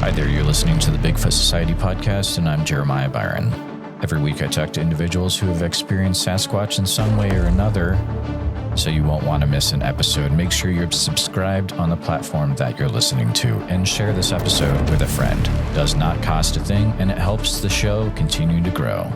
Hi there, you're listening to the Bigfoot Society podcast, and I'm Jeremiah Byron. Every week I talk to individuals who have experienced Sasquatch in some way or another, so you won't want to miss an episode. Make sure you're subscribed on the platform that you're listening to, and share this episode with a friend. It does not cost a thing, and it helps the show continue to grow.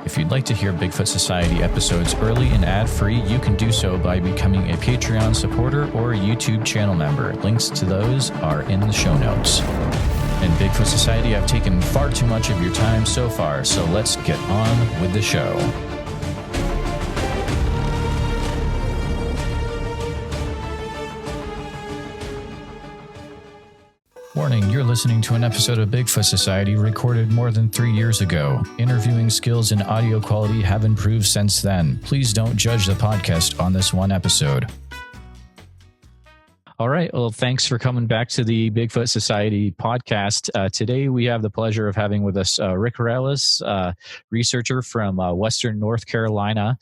If you'd like to hear Bigfoot Society episodes early and ad-free, you can do so by becoming a Patreon supporter or a YouTube channel member. Links to those are in the show notes. In Bigfoot Society, I've taken far too much of your time so far, so let's get on with the show. Warning, you're listening to an episode of Bigfoot Society recorded more than 3 years ago. Interviewing skills and audio quality have improved since then. Please don't judge the podcast on this one episode. All right. Well, thanks for coming back to the Bigfoot Society podcast. Today, we have the pleasure of having with us Rick Reles, researcher from Western North Carolina.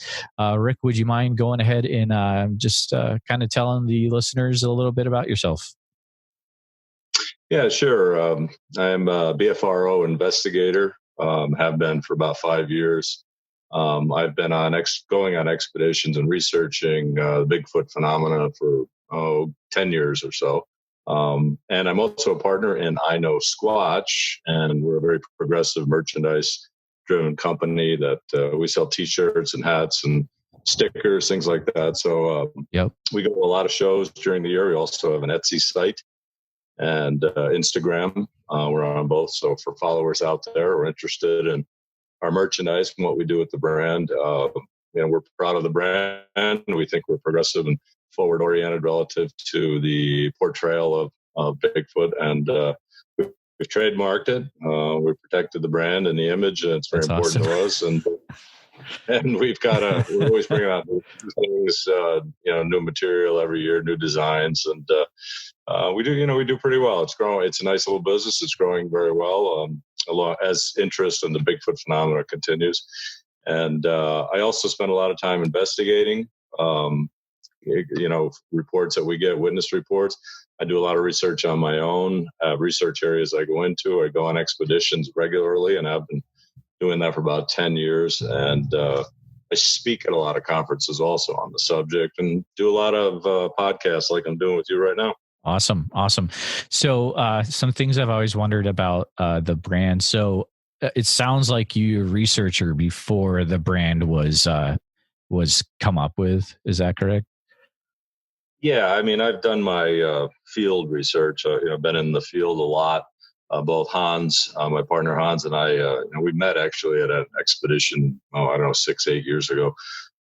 Rick, would you mind going ahead and just kind of telling the listeners a little bit about yourself? Yeah, sure. I'm a BFRO investigator, have been for about 5 years. I've been going on expeditions and researching the Bigfoot phenomena for 10 years or so. And I'm also a partner in IKnowSquatch, and we're a very progressive merchandise-driven company that we sell T-shirts and hats and stickers, things like that. So we go to a lot of shows during the year. We also have an Etsy site and Instagram. We're on both. So for followers out there who are interested in our merchandise and what we do with the brand, we're proud of the brand. We think we're progressive and forward-oriented relative to the portrayal of Bigfoot. And we've trademarked it. We protected the brand and the image, and it's very important to us. And we've got we're always bringing out new things, new material every year, new designs, and we do pretty well. It's growing. It's a nice little business. It's growing very well. As interest in the Bigfoot phenomena continues, and I also spend a lot of time investigating. Reports that we get, witness reports. I do a lot of research on my own research areas I go into. I go on expeditions regularly, and I've been doing that for about 10 years. And I speak at a lot of conferences also on the subject, and do a lot of podcasts like I'm doing with you right now. Awesome. So some things I've always wondered about the brand. So it sounds like you're a researcher before the brand was come up with. Is that correct? Yeah. I mean, I've done my field research. I've been in the field a lot. Both Hans, my partner Hans, and I, we met actually at an expedition, 6-8 years ago.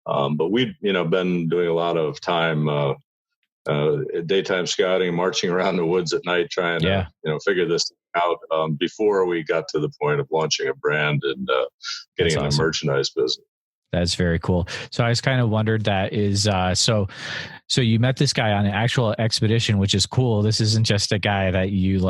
But we'd, been doing a lot of time, daytime scouting, marching around the woods at night, trying to, figure this out before we got to the point of launching a brand and getting in the merchandise business. That's very cool. So I just kind of wondered that is, so you met this guy on an actual expedition, which is cool. This isn't just a guy that you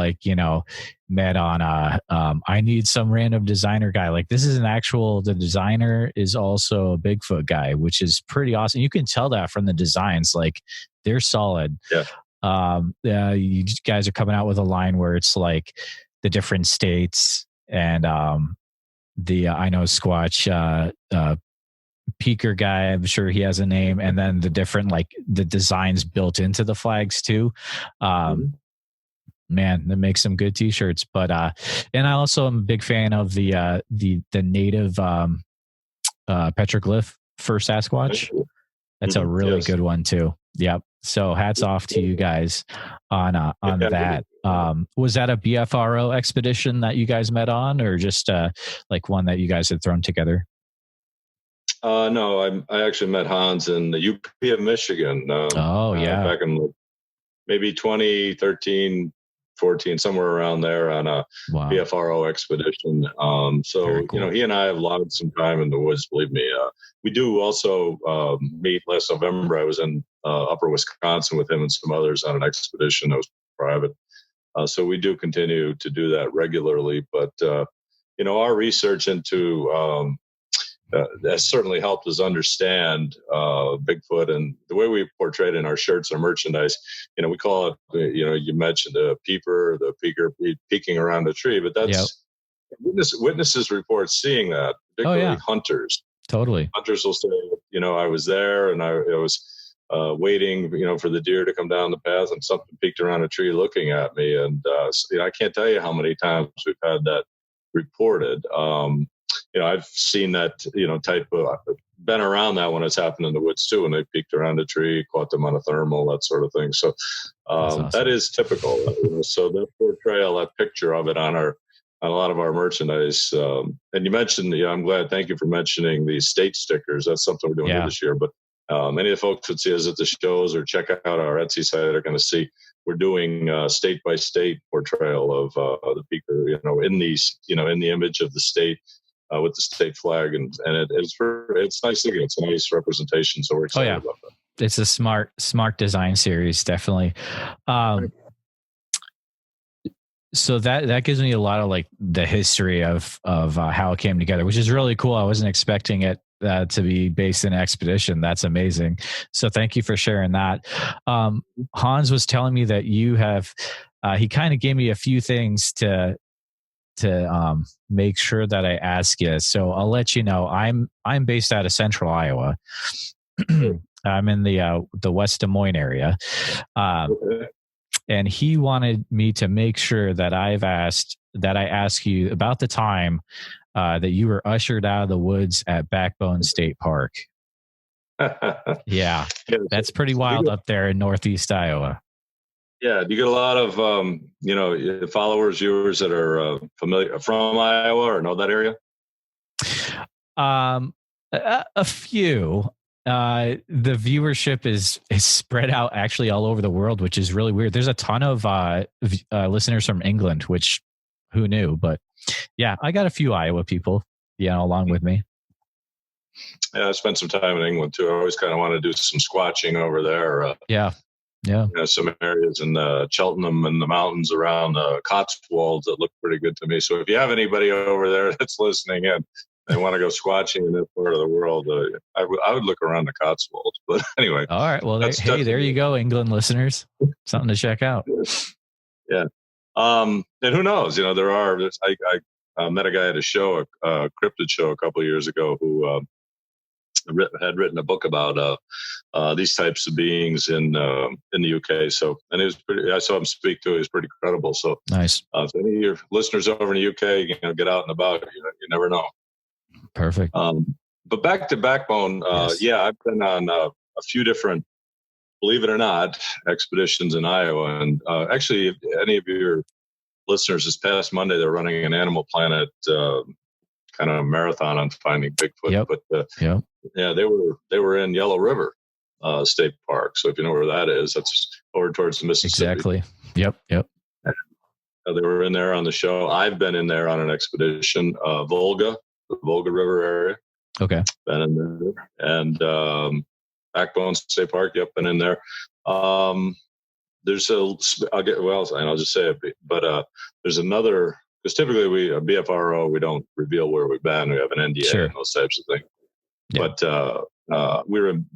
met on I need some random designer guy. Like this is the designer is also a Bigfoot guy, which is pretty awesome. You can tell that from the designs, like they're solid. Yeah. You guys are coming out with a line where it's like the different states and the IKnowSquatch Peaker guy, I'm sure he has a name, and then the different the designs built into the flags too. Man, that makes some good T-shirts. But and I also am a big fan of the native petroglyph for Sasquatch. That's a really good one too. Yep. So hats off to you guys on that. Was that a BFRO expedition that you guys met on, or just one that you guys had thrown together? No, I actually met Hans in the UP of Michigan. Back in maybe 2013, 14, somewhere around there on a BFRO expedition. Cool. He and I have logged some time in the woods, believe me. We do also meet. Last November, I was in upper Wisconsin with him and some others on an expedition that was private. So we do continue to do that regularly. But, our research into has certainly helped us understand Bigfoot, and the way we portray it in our shirts and merchandise. We call it, you mentioned the peeper, the peeker peeking around a tree, but that's witnesses report seeing that, particularly hunters. Totally. Hunters will say, I was there and I was waiting, for the deer to come down the path, and something peeked around a tree looking at me. And I can't tell you how many times we've had that reported. I've seen that, type of, been around that when it's happened in the woods too, when they peeked around a tree, caught them on a thermal, that sort of thing. So awesome. That is typical. So that portrayal, that picture of it on a lot of our merchandise. And you mentioned, I'm glad, thank you for mentioning the state stickers. That's something we're doing this year. But many of the folks that see us at the shows or check out our Etsy site are going to see we're doing state by state portrayal of the peaker, in these, in the image of the state with the state flag, and it's nice looking. It's a nice representation. So we're excited about that. It's a smart design series, definitely. So that gives me a lot of like the history of how it came together, which is really cool. I wasn't expecting it to be based in expedition. That's amazing. So thank you for sharing that. Hans was telling me that you have, he kind of gave me a few things to make sure that I ask you. So I'll let you know. I'm based out of Central Iowa. I'm in the West Des Moines area. And he wanted me to make sure that I ask you about the time that you were ushered out of the woods at Backbone State Park. Yeah, that's pretty wild up there in Northeast Iowa. Yeah, do you get a lot of followers, viewers that are familiar from Iowa or know that area? A few. The viewership is spread out actually all over the world, which is really weird. There's a ton of listeners from England, which who knew? But yeah, I got a few Iowa people, along with me. Yeah, I spent some time in England too. I always kind of want to do some squatching over there. Yeah. Some areas in Cheltenham and the mountains around the Cotswolds that look pretty good to me. So if you have anybody over there that's listening in and want to go squatching in this part of the world, I would look around the Cotswolds. But anyway. All right. Well, there you go, England listeners. Something to check out. Yeah. And who knows? I met a guy at a show, a cryptid show a couple of years ago who had written a book about these types of beings in the UK. So, and it was I saw him speak to it. He was pretty credible. So nice. If any of your listeners over in the UK, get out and about. You never know. Perfect. But back to Backbone. Yes. Yeah, I've been on a few different, believe it or not, expeditions in Iowa. And actually, if any of your listeners, this past Monday, they're running an Animal Planet kind of marathon on Finding Bigfoot. Yep. But yeah, they were in Yellow River State Park. So if you know where that is, that's over towards the Mississippi. Exactly. Yep. They were in there on the show. I've been in there on an expedition, the Volga River area. Okay. Been in there. And Backbone State Park. Yep, been in there. I'll just say it, but there's another, because typically we, BFRO, we don't reveal where we've been. We have an NDA and those types of things. Yeah. But we were in,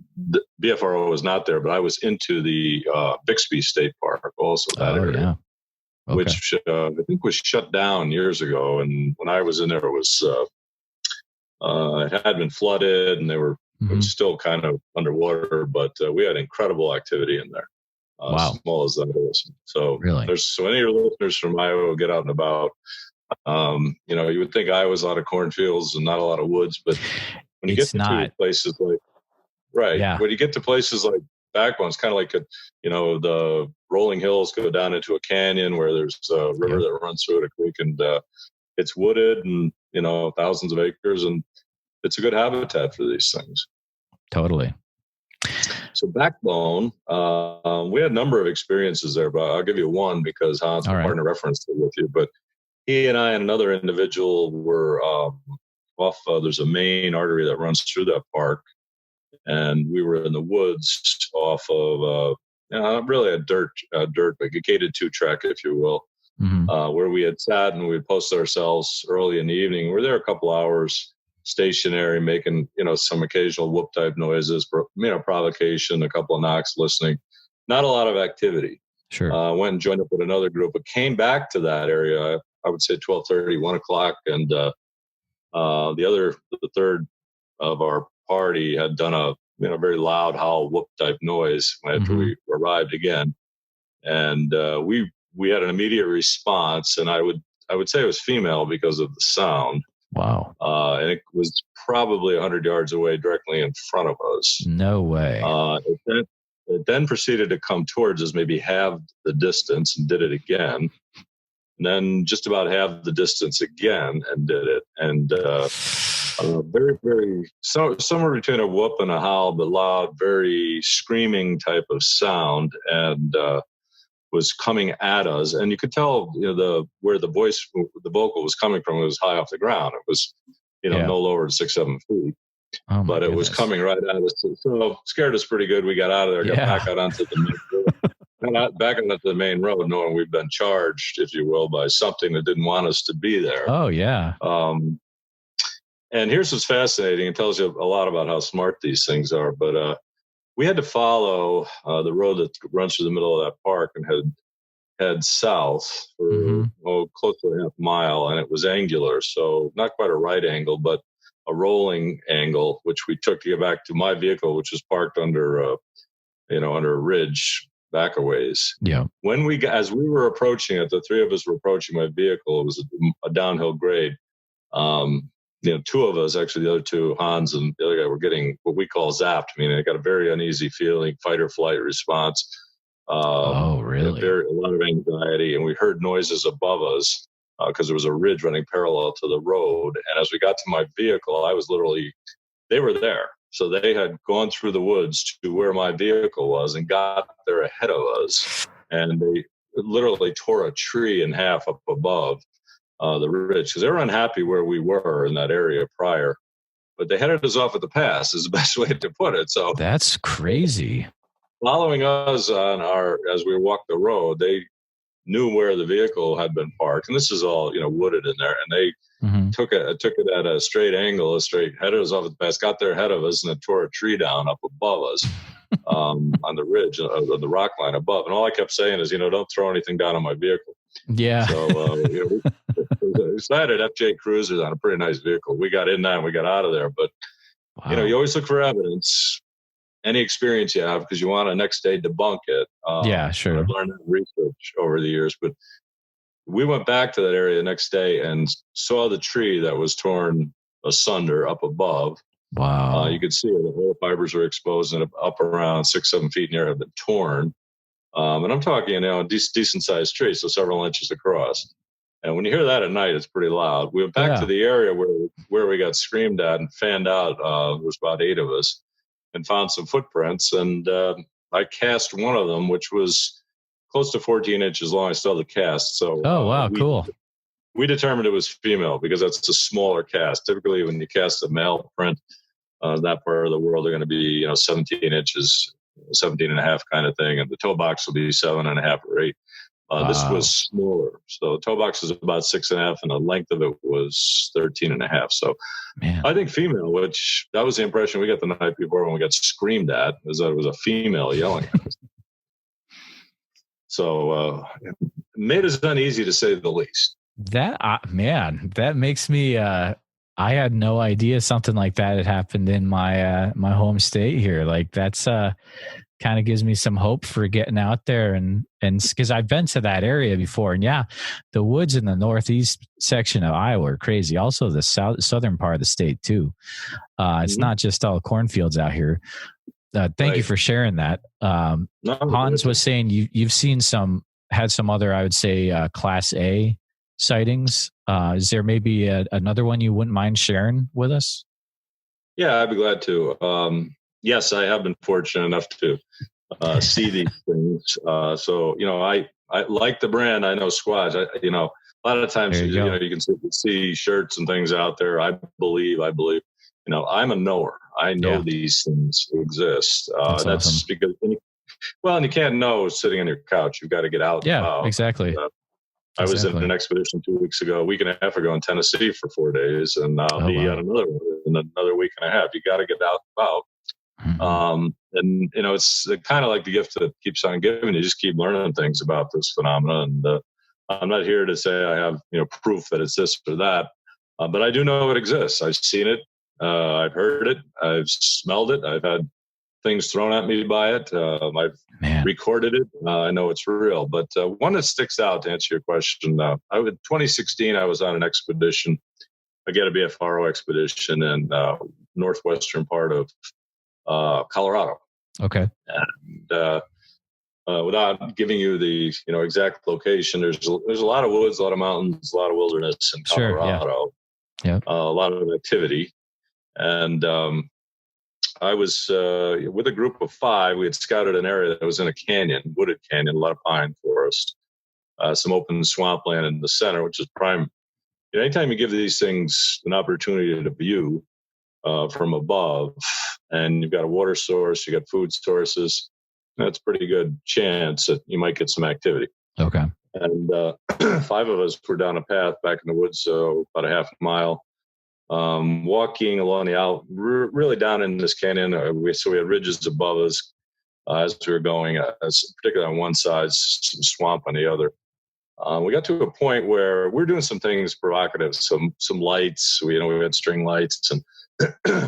BFRO was not there, but I was into the Bixby State Park also, that area. Yeah. Okay. Which I think was shut down years ago. And when I was in there, it was, it had been flooded and they were still kind of underwater, but we had incredible activity in there. Wow. Small as that is. So really? So any of your listeners from Iowa will get out and about. You would think Iowa's a lot of cornfields and not a lot of woods, but when you get to places like, when you get to places like Backbone, it's kind of like the rolling hills go down into a canyon where there's a river that runs through it, a creek, and it's wooded and, thousands of acres, and it's a good habitat for these things. Totally. So Backbone, we had a number of experiences there, but I'll give you one because Hans, my partner, referenced it with you. But he and I and another individual were off. There's a main artery that runs through that park, and we were in the woods off of really a dirt, like a gated 2-track, if you will, where we had sat and we had posted ourselves early in the evening. We were there a couple hours. stationary, making, some occasional whoop type noises, provocation, a couple of knocks, listening. Not a lot of activity. Sure. Went and joined up with another group, but came back to that area, I would say 12:30, 1 o'clock. And the third of our party had done a very loud howl whoop type noise after we arrived again. And we had an immediate response, and I would say it was female because of the sound. Wow. And it was probably 100 yards away, directly in front of us. No way. It then proceeded to come towards us, maybe half the distance, and did it again. And then just about half the distance again, and did it. And very, very, somewhere between a whoop and a howl, but loud, very screaming type of sound, and was coming at us. And you could tell, where the vocal was coming from. It was high off the ground. It was, no lower than 6-7 feet. Oh, but it was coming right at us. So scared us pretty good. We got out of there, got back out onto the main road. Back onto the main road, knowing we've been charged, if you will, by something that didn't want us to be there. Oh, yeah. And here's what's fascinating. It tells you a lot about how smart these things are. But we had to follow the road that runs through the middle of that park and head south for close to a half mile, and it was angular, so not quite a right angle, but a rolling angle, which we took to get back to my vehicle, which was parked under a ridge back a ways. Yeah. As we were approaching it, the three of us were approaching my vehicle. It was a downhill grade. Two of us, actually, the other two, Hans and the other guy, were getting what we call zapped. I mean, they got a very uneasy feeling, fight or flight response. Oh, really? A lot of anxiety, and we heard noises above us because there was a ridge running parallel to the road. And as we got to my vehicle, they were there. So they had gone through the woods to where my vehicle was and got there ahead of us. And they literally tore a tree in half up above the ridge because they were unhappy where we were in that area prior. But they headed us off at the pass is the best way to put it. So that's crazy. Following us as we walked the road, they knew where the vehicle had been parked, and this is all wooded in there. And they took it at a straight angle, headed us off at the pass, got there ahead of us, and then tore a tree down up above us on the ridge, the rock line above. And all I kept saying is, don't throw anything down on my vehicle. Yeah. So we had an FJ Cruiser on a pretty nice vehicle. We got in that and we got out of there. But you always look for evidence. Any experience you have, because you want to next day debunk it. Yeah, sure. I've learned that research over the years, but we went back to that area the next day and saw the tree that was torn asunder up above. Wow. You could see it. The whole fibers were exposed and up around 6-7 feet in the air have been torn. And I'm talking, a decent sized tree, so several inches across. And when you hear that at night, it's pretty loud. We went back to the area where we got screamed at and fanned out. There was about 8 of us. And found some footprints, and I cast one of them, which was close to 14 inches long. I still have the cast. So, cool. We determined it was female because that's a smaller cast. Typically, when you cast a male print, that part of the world, they're going to be 17 inches, 17 and a half kind of thing, and the toe box will be 7.5 or 8. This was smaller. So the toe box is about 6.5, and the length of it was 13.5. So I think female, which that was the impression we got the night before when we got screamed at, is that it was a female yelling at us. So made us uneasy to say the least. That makes me, I had no idea something like that had happened in my home state here. Like that's kind of gives me some hope for getting out there and because I've been to that area before, and the woods in the northeast section of Iowa are crazy. Also the southern part of the state too. It's not just all cornfields out here. Thank you for sharing that. Hans was saying you've seen had some other, I would say, class A sightings. Is there maybe another one you wouldn't mind sharing with us? Yeah, I'd be glad to. Yes, I have been fortunate enough to see these things. So, I like the brand IKnowSquatch. A lot of times, you can see shirts and things out there. I believe, I'm a knower. I know these things exist. That's awesome. Because, and you can't know sitting on your couch. You've got to get out. Yeah, exactly. I was in an expedition 2 weeks ago, a week and a half ago in Tennessee for 4 days, and I'll be on another one in another week and a half. You got to get out and about. And it's kind of like the gift that keeps on giving. You just keep learning things about this phenomenon. And I'm not here to say I have proof that it's this or that, but I do know it exists. I've seen it, I've heard it, I've smelled it, I've had things thrown at me by it. I've recorded it. I know it's real. But one that sticks out, to answer your question, in 2016 I was on an expedition. Again, a BFRO expedition in northwestern part of Colorado. Okay. And without giving you the exact location, there's a lot of woods, a lot of mountains, a lot of wilderness in Colorado. Sure, yeah. A lot of activity. And I was with a group of 5. We had scouted an area that was in a canyon, wooded canyon, a lot of pine forest, some open swampland in the center, which is prime. Anytime you give these things an opportunity to view from above, and you've got a water source, you got food sources, that's a pretty good chance that you might get some activity. Okay. And 5 of us were down a path back in the woods, so about a half mile, walking along really down in this canyon. So we had ridges above us as we were going, particularly on one side, some swamp on the other. We got to a point where we're doing some things provocative, some lights. We had string lights and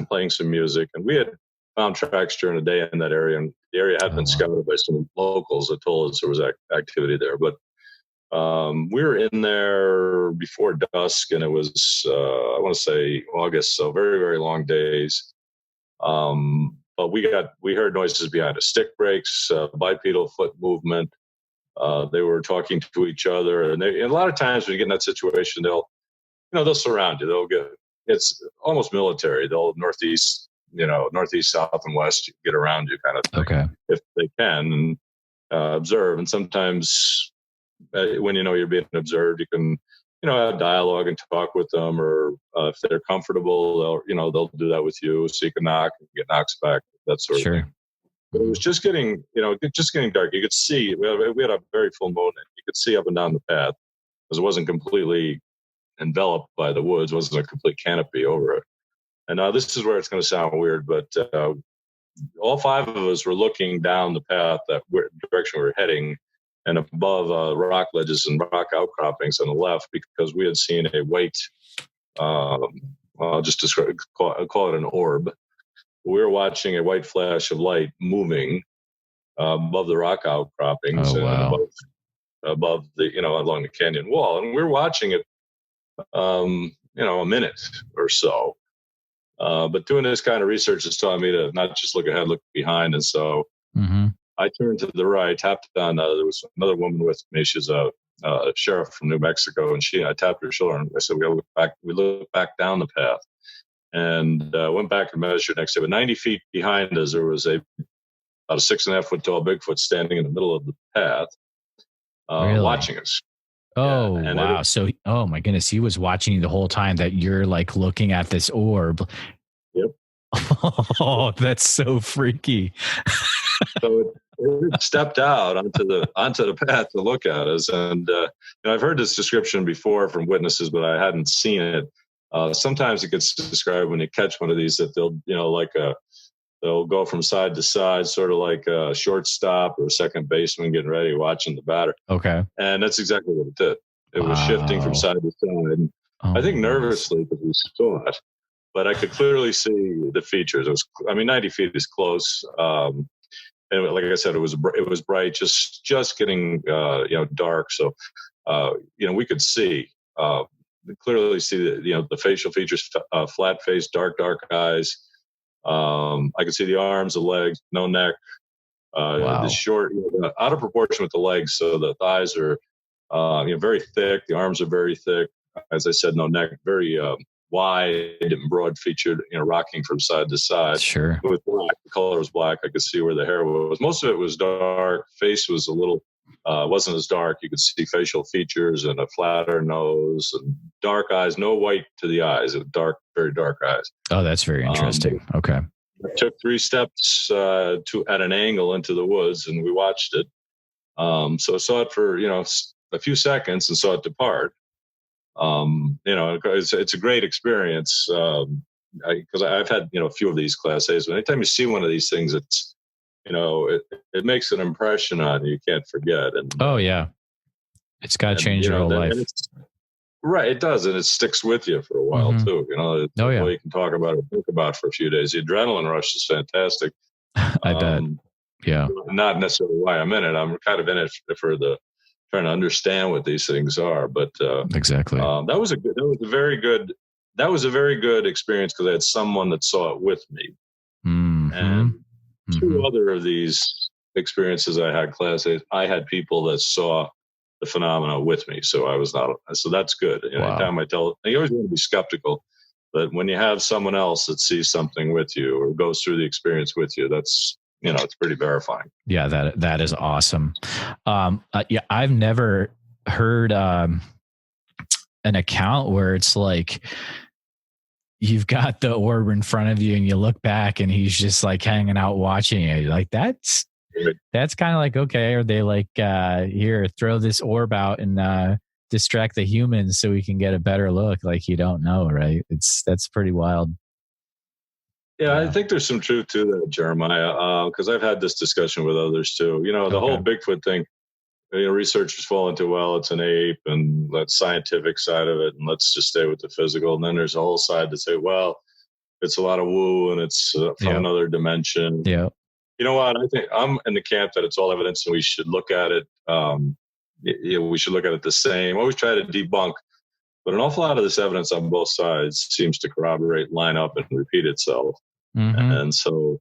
playing some music, and we had found tracks during the day in that area, and the area had been scouted by some locals that told us there was activity there. But we were in there before dusk, and it was I want to say August, so very, very long days. But we heard noises behind us, stick breaks, bipedal foot movement. They were talking to each other, and a lot of times when you get in that situation, they'll surround you. It's almost military. They'll northeast, south and west, get around you kind of thing. Okay. If they can, and observe. And sometimes when you're being observed, you can, have dialogue and talk with them, or if they're comfortable, they'll do that with you. So you can knock and get knocks back, that sort of thing. But it was just getting dark. You could see, we had a very full moon, and you could see up and down the path, because it wasn't completely enveloped by the woods, wasn't a complete canopy over it. And now this is where it's going to sound weird, but all 5 of us were looking down the path, direction we were heading, and above rock ledges and rock outcroppings on the left, because we had seen a white, I'll just call it an orb. We were watching a white flash of light moving above the rock outcroppings, and above the, along the canyon wall. And we were watching it, a minute or so. But doing this kind of research has taught me to not just look ahead, look behind. And so I turned to the right, tapped on, there was another woman with me. She's a sheriff from New Mexico. And I tapped her shoulder, and I said, we look back down the path. And went back and measured next to it. 90 feet behind us, there was about a 6.5 foot tall Bigfoot standing in the middle of the path, watching us. Oh, yeah. Wow. So, oh my goodness, he was watching you the whole time that you're like looking at this orb. Yep. Oh, that's so freaky. So it stepped out onto the path to look at us. And I've heard this description before from witnesses, but I hadn't seen it. Sometimes it gets described when you catch one of these that they'll, they'll go from side to side, sort of like a shortstop or a second baseman getting ready, watching the batter. Okay. And that's exactly what it did. It was shifting from side to side. And I think nervously, because we saw it, but I could clearly see the features. 90 feet is close. And like I said, it was bright, just getting, dark. So, we could see, clearly see the facial features, flat face, dark eyes. I could see the arms, the legs, no neck, the short, out of proportion with the legs. So the thighs are, very thick. The arms are very thick. As I said, no neck, very wide and broad featured, rocking from side to side. Sure. With black, the color was black. I could see where the hair was. Most of it was dark. Face was a little, wasn't as dark. You could see facial features and a flatter nose and dark eyes, no white to the eyes, dark, very dark eyes. Oh, that's very interesting. Okay. I took 3 steps at an angle into the woods, and we watched it. So I saw it for, a few seconds and saw it depart. It's a great experience. Because I've had, a few of these Class A's. But anytime you see one of these things, it's, it makes an impression on you. You can't forget. And oh yeah, it's got to change your whole life. Right, it does, and it sticks with you for a while too. Oh yeah, you can talk about it, think about it for a few days. The adrenaline rush is fantastic. I bet. Yeah, not necessarily why I'm in it. I'm kind of in it for the trying to understand what these things are. But exactly, that was a very good experience because I had someone that saw it with me, and two other of these experiences I had Class A's. I had people that saw the phenomena with me, so I was not. So that's good. Anytime I tell, you always want to be skeptical, but when you have someone else that sees something with you or goes through the experience with you, that's it's pretty verifying. Yeah, that is awesome. I've never heard an account where it's like you've got the orb in front of you and you look back and he's just like hanging out watching you. Like that's kind of like, okay, are they like, here, throw this orb out and distract the humans so we can get a better look? Like, you don't know, right? That's pretty wild. Yeah, I think there's some truth to that, Jeremiah, because I've had this discussion with others too. The whole Bigfoot thing, researchers fall into, well, it's an ape and that scientific side of it, and let's just stay with the physical. And then there's a whole side that say, well, it's a lot of woo and it's from another dimension. Yeah. You know what? I think I'm in the camp that it's all evidence and we should look at it. We should look at it the same. Always try to debunk, but an awful lot of this evidence on both sides seems to corroborate, line up, and repeat itself. And so,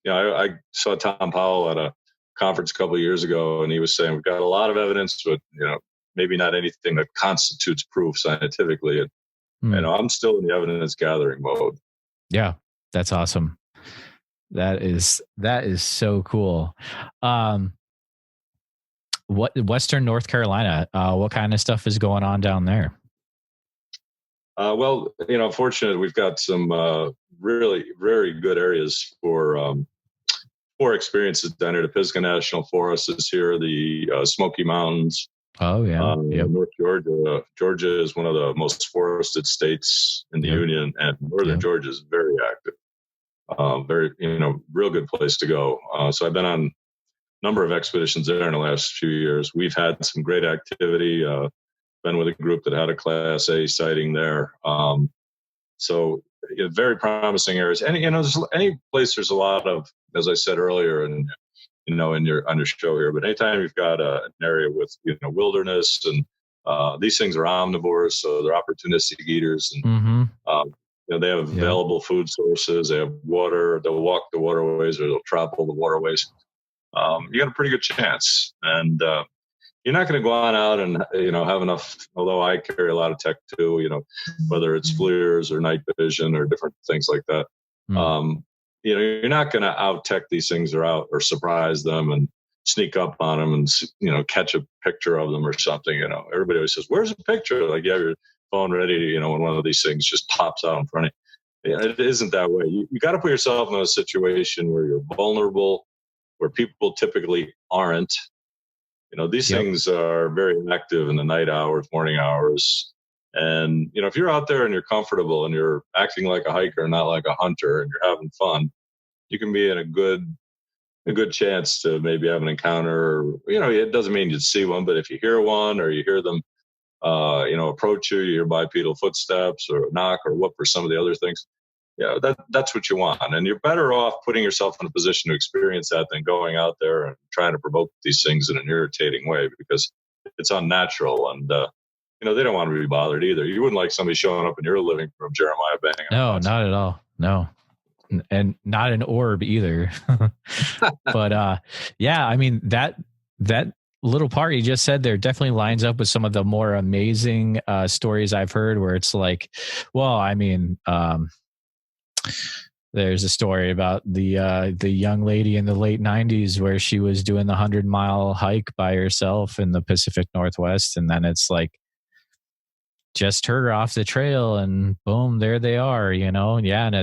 I saw Tom Powell at a conference a couple of years ago, and he was saying we've got a lot of evidence, but maybe not anything that constitutes proof scientifically. And I'm still in the evidence gathering mode. Yeah, that's awesome. That is so cool. What Western North Carolina? What kind of stuff is going on down there? Well, fortunately, we've got some really very good areas for experiences down here. The Pisgah National Forest is here. The Smoky Mountains. Oh yeah, North Georgia. Georgia is one of the most forested states in the Union, and Northern Georgia is very active. Very, real good place to go. So I've been on a number of expeditions there in the last few years. We've had some great activity. Been with a group that had a Class A sighting there. So very promising areas. And, there's any place there's a lot of, as I said earlier, and, on your show here, but anytime you've got an area with, wilderness and these things are omnivores, so they're opportunistic eaters. And, they have available food sources. They have water. They'll walk the waterways or they'll travel the waterways. You got a pretty good chance. And you're not going to go on out and, have enough, although I carry a lot of tech too, whether it's FLIRs or night vision or different things like that. You're not going to out-tech these things or surprise them and sneak up on them and, catch a picture of them or something. Everybody always says, where's the picture? Like, you have your phone ready, when one of these things just pops out in front of you. It isn't that way. You got to put yourself in a situation where you're vulnerable, where people typically aren't. These things are very active in the night hours, morning hours. And, if you're out there and you're comfortable and you're acting like a hiker, not like a hunter, and you're having fun, you can be in a good chance to maybe have an encounter. It doesn't mean you'd see one, but if you hear one or you hear them, approach you, you hear bipedal footsteps or a knock or whoop or some of the other things. That's what you want. And you're better off putting yourself in a position to experience that than going out there and trying to provoke these things in an irritating way, because it's unnatural. And, they don't want to be bothered either. You wouldn't like somebody showing up in your living room, Jeremiah, banging. No, not at all. No. And not an orb either. But I mean, that little part you just said there definitely lines up with some of the more amazing stories I've heard, where it's like, well, I mean, there's a story about the young lady in the late 90s where she was doing the 100-mile hike by herself in the Pacific Northwest, and then it's like just her off the trail, and boom, there they are, and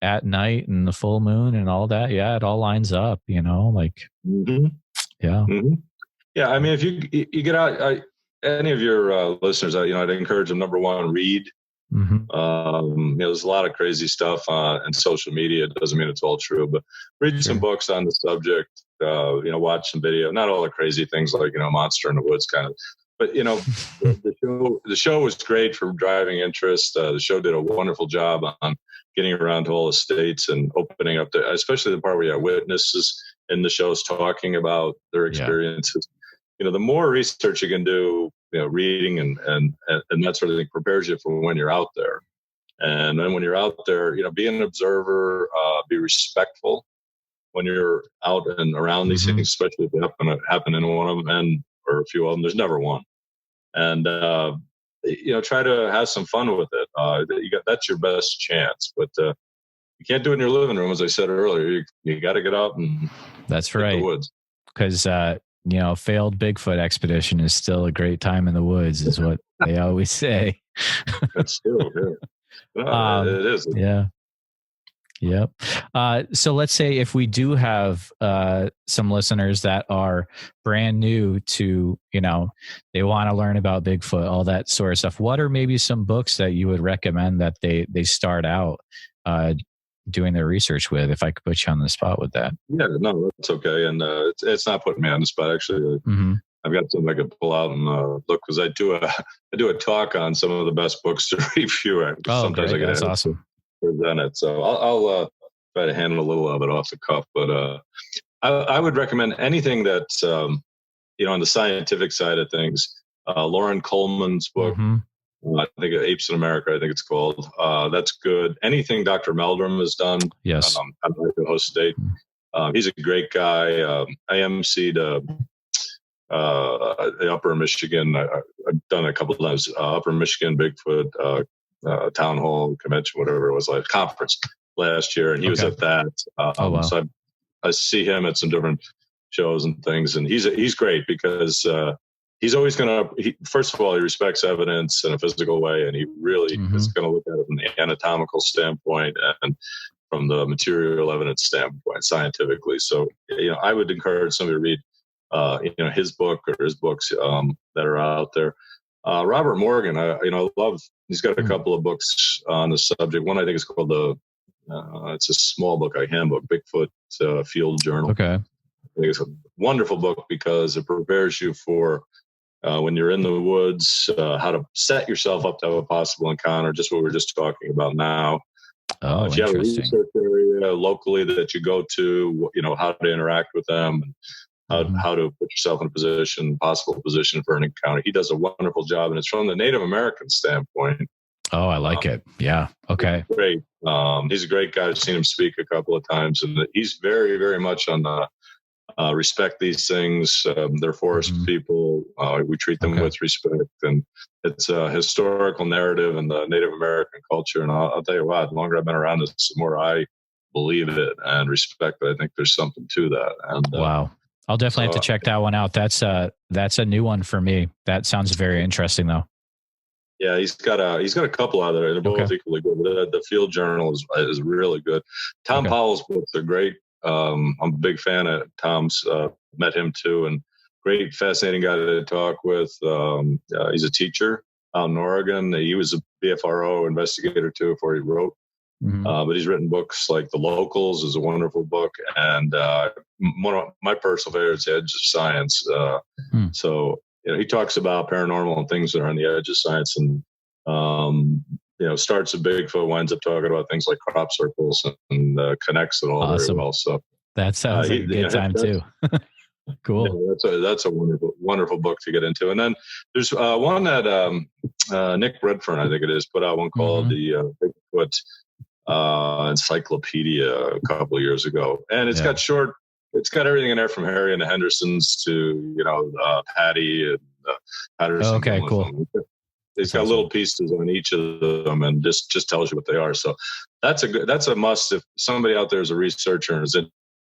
at night and the full moon and all that, it all lines up, like. Yeah. Yeah, I mean, if you get out, any of your listeners, I'd encourage them. Number one, read. There's a lot of crazy stuff on social media. It doesn't mean it's all true, but read some books on the subject. Watch some video. Not all the crazy things like monster in the woods kind of. But the show was great for driving interest. The show did a wonderful job on getting around to all the states and opening up especially the part where you have witnesses in the shows talking about their experiences. The more research you can do, reading and that sort of thing prepares you for when you're out there. And then when you're out there, be an observer, be respectful when you're out and around these things, especially if they happen in one of them or a few of them. There's never one. And, try to have some fun with it. That's your best chance, but you can't do it in your living room. As I said earlier, you got to get out and that's right. The woods. Because, failed Bigfoot expedition is still a great time in the woods is what they always say. That's true. Yeah. It is. Yeah. Yep. So let's say if we do have some listeners that are brand new to, they want to learn about Bigfoot, all that sort of stuff. What are maybe some books that you would recommend that they start out doing their research with, if I could put you on the spot with that? Yeah, no, that's okay. And it's not putting me on the spot, actually. I've got something I could pull out and look, because I do a talk on some of the best books to review. Sometimes great. That's awesome. Present it. So I'll try to handle a little of it off the cuff. But I would recommend anything that's, on the scientific side of things. Lauren Coleman's book, I think Apes in America, I think it's called. That's good. Anything Dr. Meldrum has done. Yes. I'd like to host state. He's a great guy. I emceed the Upper Michigan. I've done it a couple of times. Upper Michigan Bigfoot town hall convention, whatever it was, like conference last year, and he was at that. Wow. So I see him at some different shows and things, and he's great because he's always going to, first of all, he respects evidence in a physical way, and he really is going to look at it from the anatomical standpoint and from the material evidence standpoint, scientifically. So, I would encourage somebody to read, his book or his books that are out there. Robert Morgan, I love. He's got a couple of books on the subject. One I think is called it's a small book, a handbook, Bigfoot Field Journal. Okay, I think it's a wonderful book because it prepares you for when you're in the woods, how to set yourself up to have a possible encounter, just what we're just talking about now. If you have a research area locally that you go to, how to interact with them, and how to put yourself in a possible position for an encounter. He does a wonderful job, and it's from the Native American standpoint. Oh, I like it. Yeah. Okay. Great. He's a great guy. I've seen him speak a couple of times, and he's very, very much on the respect these things. They're forest people. We treat them with respect, and it's a historical narrative in the Native American culture. And I'll tell you what, the longer I've been around this, the more I believe it and respect it. I think there's something to that. And wow. I'll definitely have to check that one out. That's a new one for me. That sounds very interesting, though. Yeah, he's got a couple out there. They're both equally good. But the Field Journal is really good. Tom Powell's books are great. I'm a big fan of Tom's. Met him too, and great, fascinating guy to talk with. He's a teacher out in Oregon. He was a BFRO investigator too before he wrote. But he's written books like The Locals is a wonderful book, and one of my personal favorites, Edge of Science. So he talks about paranormal and things that are on the edge of science, and starts at Bigfoot, winds up talking about things like crop circles, and connects it all very well. So that sounds like a good time too. Cool. Yeah, that's a wonderful book to get into. And then there's one that Nick Redfern, I think it is, put out one called the Bigfoot Encyclopedia a couple of years ago, and it's got everything in there from Harry and the Hendersons to Patty and Patterson. Okay, cool. It's got little pieces on each of them, and just tells you what they are. So that's a must if somebody out there is a researcher and is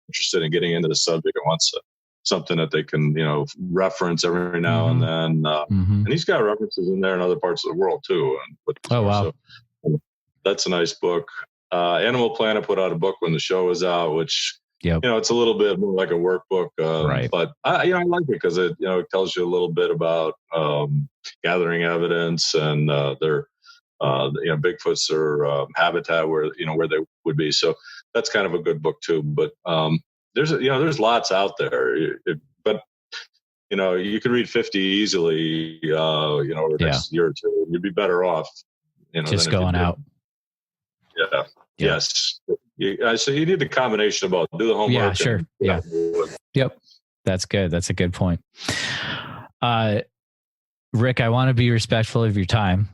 interested in getting into the subject and wants something that they can reference every now and then. And he's got references in there in other parts of the world too. Wow. So that's a nice book. Animal Planet put out a book when the show was out, which Yep. It's a little bit more like a workbook, Right. but I like it because it tells you a little bit about gathering evidence and their Bigfoots or habitat where they would be. So that's kind of a good book too. But there's lots out there. But you could read 50 easily. Over the next year or two, you'd be better off. Just going out. Yeah. Yes. So you need the combination of both. Do the homework. Yeah, sure. Yep. That's good. That's a good point. Rick, I want to be respectful of your time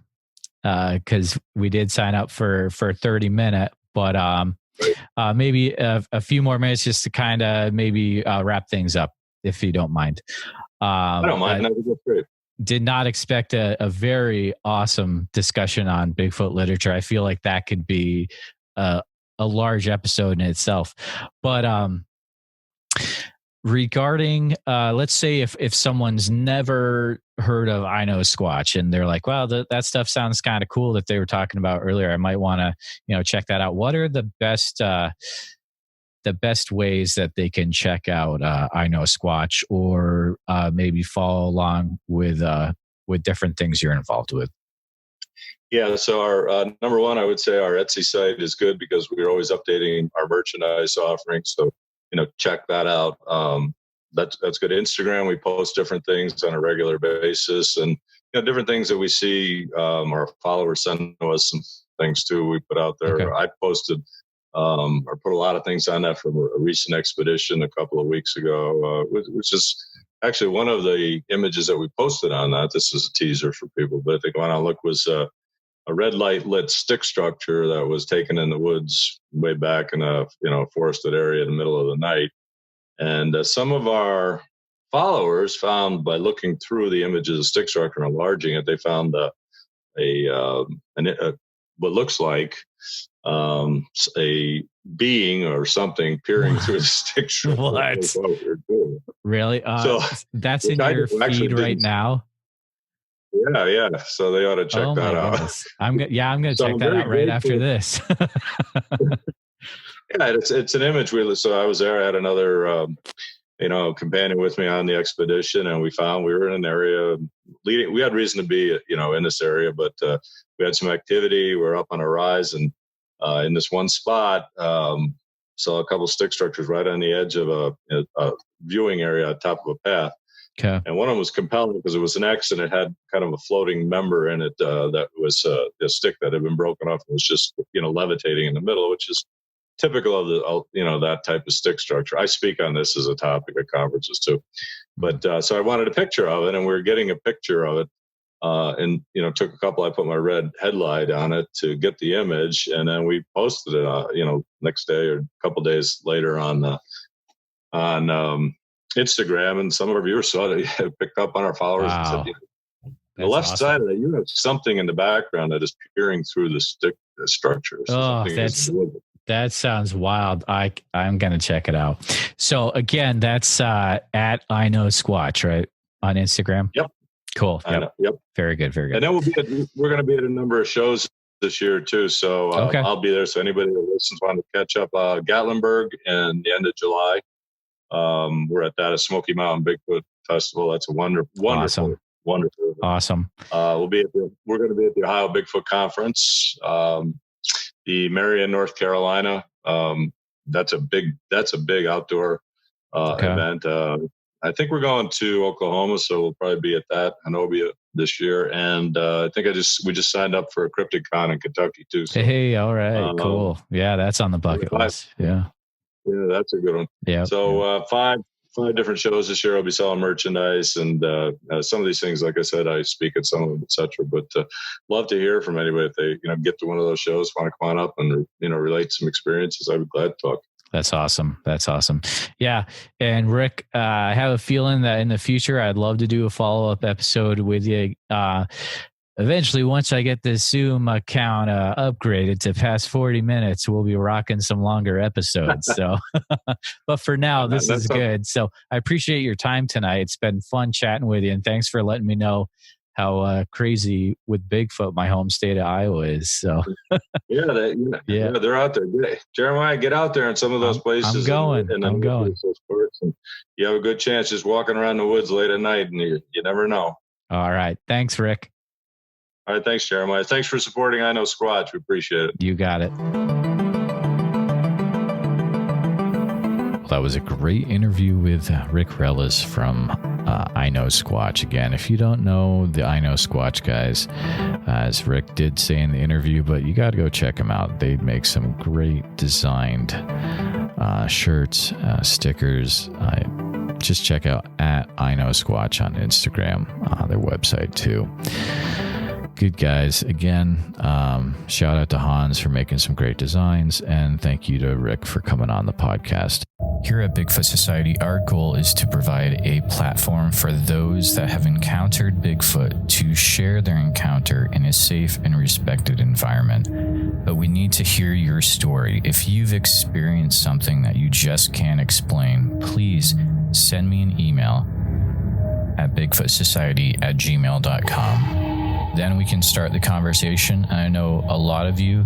because we did sign up for a 30-minute, but maybe a few more minutes just to kind of maybe wrap things up, if you don't mind. I don't mind. That's great. Did not expect a very awesome discussion on Bigfoot literature. I feel like that could be a large episode in itself. But regarding, let's say if someone's never heard of IKnowSquatch and they're like, well, that stuff sounds kind of cool that they were talking about earlier. I might want to, check that out. What are the best ways that they can check out IKnowSquatch or maybe follow along with different things you're involved with? Yeah, so our number one, I would say our Etsy site is good because we're always updating our merchandise offerings. So, check that out. That's good. Instagram, we post different things on a regular basis, and different things that we see. Our followers send us some things too. We put out there. Okay. I posted or put a lot of things on that from a recent expedition a couple of weeks ago, which is actually one of the images that we posted on that. This is a teaser for people, but if they go on and look, was a red light lit stick structure that was taken in the woods way back in a forested area in the middle of the night. And some of our followers found, by looking through the images of the stick structure and enlarging it, they found what looks like a being or something peering through the stick structure. What? Really? So that's in your feed right now? Yeah. So they ought to check that out. Goodness. I'm going to check that out right after this. Yeah, it's an image. So I was there. I had another, companion with me on the expedition, and we were in an area leading. We had reason to be, in this area, but we had some activity. We're up on a rise, and in this one spot, saw a couple stick structures right on the edge of a viewing area on top of a path. Okay. And one of them was compelling because it was an X and it had kind of a floating member in it that was a stick that had been broken off and was just levitating in the middle, which is typical of the that type of stick structure. I speak on this as a topic at conferences too, but so I wanted a picture of it, and we were getting a picture of it, and took a couple. I put my red headlight on it to get the image, and then we posted it next day or a couple days later on Instagram, and some of our viewers saw it, picked up on our followers. Wow. And said, the left side of it, you have something in the background that is peering through the stick structure. So that sounds wild. I'm going to check it out. So again, that's at IKnowSquatch, right? On Instagram? Yep. Cool. Yep. Very good. Very good. And then we're going to be at a number of shows this year too. So I'll be there. So anybody that listens want to catch up, Gatlinburg in the end of July. We're at that, a Smoky Mountain Bigfoot Festival. That's a wonderful. Awesome. We're going to be at the Ohio Bigfoot Conference, the Marion, North Carolina. That's a big outdoor event. I think we're going to Oklahoma, so we'll probably be at that. I know we'll be this year, and I think we just signed up for a Cryptid Con in Kentucky too. So, hey, all right, cool. Yeah, that's on the bucket list. Yeah, that's a good one. Yeah. So 5 different shows this year. I'll be selling merchandise, and some of these things, like I said, I speak at some of them, etc. But love to hear from anybody if they get to one of those shows, want to come on up and relate some experiences. I'd be glad to talk. That's awesome. Yeah. And Rick, I have a feeling that in the future, I'd love to do a follow-up episode with you. Eventually, once I get this Zoom account upgraded to past 40 minutes, we'll be rocking some longer episodes. So, but for now, this is good. So I appreciate your time tonight. It's been fun chatting with you, and thanks for letting me know crazy with Bigfoot my home state of Iowa is. So yeah, they're out there. Jeremiah, get out there in some of those places. I'm going. I'm going. And you have a good chance just walking around the woods late at night, and you never know. All right. Thanks, Rick. All right. Thanks, Jeremiah. Thanks for supporting IKnowSquatch. We appreciate it. You got it. Well, that was a great interview with Rick Reles from IKnowSquatch. Again, if you don't know the IKnowSquatch guys, as Rick did say in the interview, but you got to go check them out. They make some great designed shirts, stickers. Just check out at IKnowSquatch on Instagram, their website too. Good guys. Again, shout out to Hans for making some great designs, and thank you to Rick for coming on the podcast. Here at Bigfoot Society, our goal is to provide a platform for those that have encountered Bigfoot to share their encounter in a safe and respected environment. But we need to hear your story. If you've experienced something that you just can't explain, please send me an email at bigfootsociety@gmail.com. Then we can start the conversation. And I know a lot of you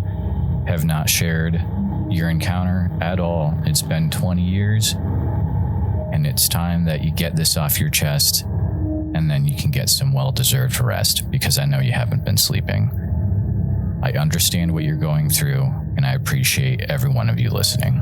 have not shared your encounter at all. It's been 20 years, and it's time that you get this off your chest, and then you can get some well-deserved rest, because I know you haven't been sleeping. I understand what you're going through, and I appreciate every one of you listening.